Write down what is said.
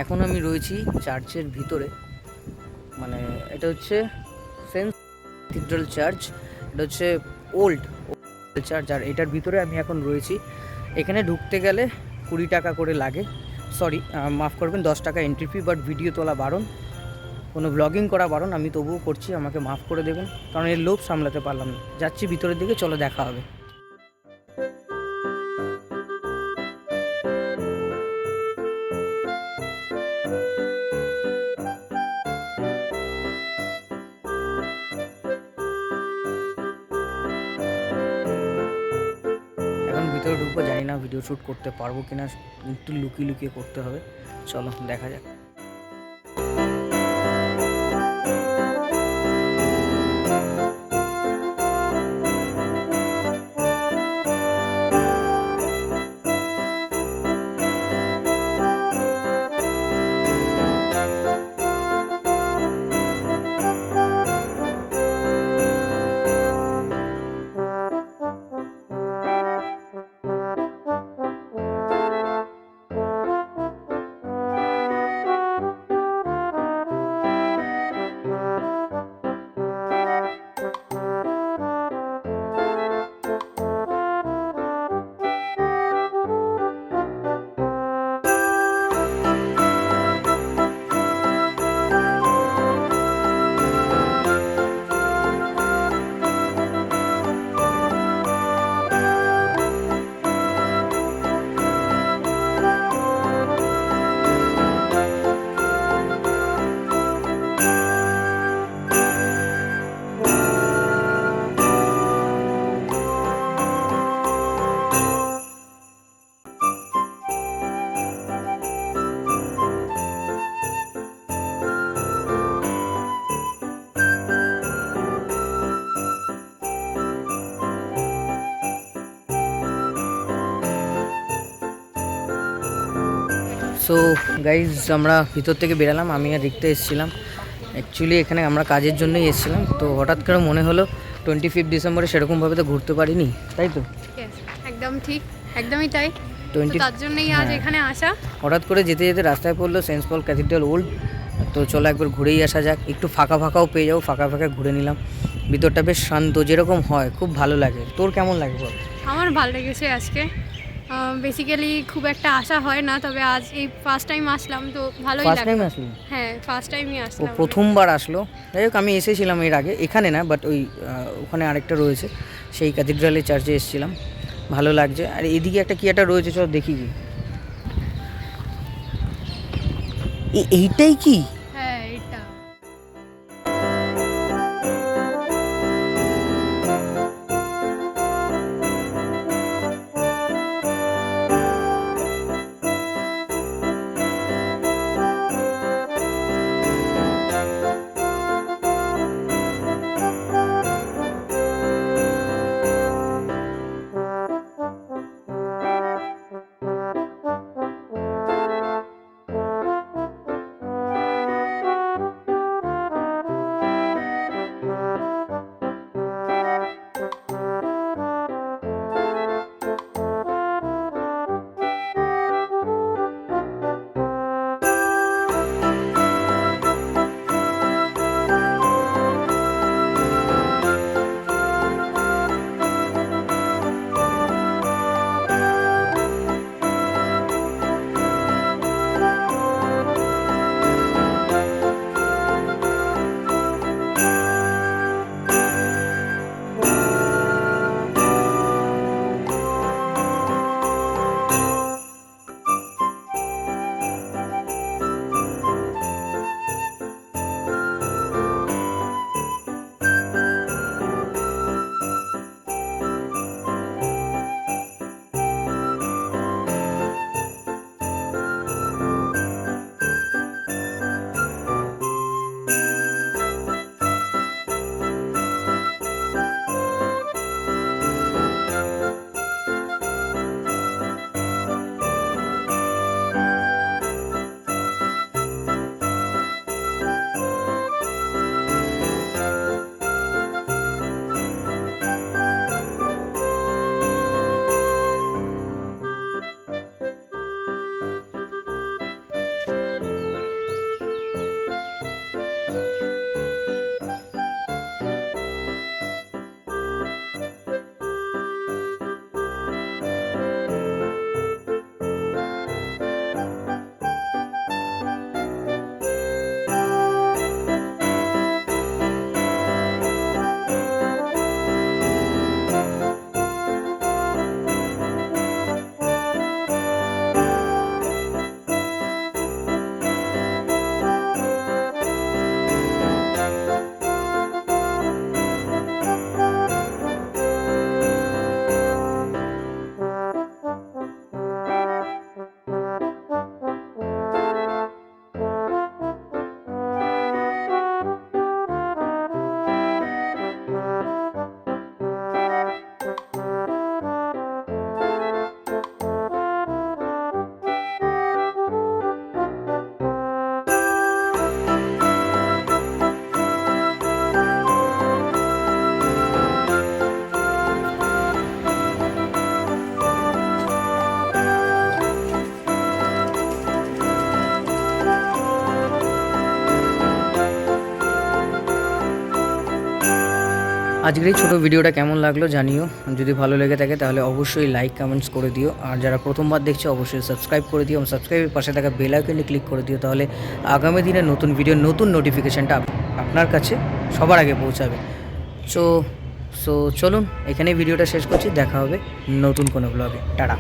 এখন আমি রয়েছি চার্চের ভিতরে, মানে এটা হচ্ছে সেন্ট ক্যাথিড্রাল চার্চ। এটা হচ্ছে ওল্ড চার্চ, আর এটার ভিতরে আমি এখন রয়েছি। এখানে ঢুকতে গেলে 20 টাকা করে লাগে, সরি মাফ করবেন 10 টাকা এন্ট্রি ফি, বাট ভিডিও তোলা বারণ, কোনো ব্লগিং করা বারণ। আমি তবুও করছি, আমাকে মাফ করে দেবেন, কারণ এর লোভ সামলাতে পারলাম না। যাচ্ছি ভিতরের দিকে, চলো দেখা হবে। এখন ভিতরে ঢুকবো, জানি না ভিডিও শ্যুট করতে পারবো কিনা, একটু লুকিয়ে লুকিয়ে করতে হবে। চলো দেখা যাক। সো গাইজ, আমরা ভিতর থেকে বেরালাম, আমি আর দেখতে এসেছিলাম। অ্যাকচুয়ালি এখানে আমরা কাজের জন্যই এসেছিলাম, তো হঠাৎ করে মনে হলো 25 ডিসেম্বরে সেরকমভাবে তো ঘুরতে পারিনি, তাই তো? একদম ঠিক, একদমই তাই। 20 তার জন্যই আজ এখানে আসা। হঠাৎ করে যেতে যেতে রাস্তায় পড়লো সেন্ট পল ক্যাথিড্রাল ওল্ড, তো চলো একবার ঘুরেই আসা যাক। একটু ফাঁকা ফাঁকাও পেয়ে যাবো, ফাঁকা ফাঁকা ঘুরে নিলাম। ভিতরটা বেশ শান্ত, যেরকম হয়, খুব ভালো লাগে। তোর কেমন লাগে বল? আমার ভালো লেগেছে আজকে। বেসিক্যালি খুব একটা আসা হয় না, তবে আজ এই ফার্স্ট টাইম আসলাম, তো ভালোই ফার্স্ট টাইম লাগলো। আসলি? হ্যাঁ, ফার্স্ট টাইমই ও আসলাম। প্রথমবার আসলো। যাই হোক, আমি এসেছিলাম এর আগে, এখানে না, বাট ওই ওখানে আরেকটা রয়েছে, সেই ক্যাথিড্রালের চার্চে এসেছিলাম। ভালো লাগছে। আর এদিকে একটা কি একটা রয়েছে, চল দেখি কি। এইটাই কি? হ্যাঁ, এটা আজকের এই ছোটো ভিডিওটা কেমন লাগলো জানিও, যদি ভালো লেগে থাকে তাহলে অবশ্যই লাইক কমেন্টস করে দিও, আর যারা প্রথমবার দেখছো অবশ্যই সাবস্ক্রাইব করে দিও এবং সাবস্ক্রাইবের পাশে থাকা বেল আইকনে ক্লিক করে দিও, তাহলে আগামী দিনে নতুন ভিডিও নতুন নোটিফিকেশানটা আপনার কাছে সবার আগে পৌঁছাবে। সো চলুন এখানেই ভিডিওটা শেষ করছি, দেখা হবে নতুন কোনো ব্লগে। টাটা।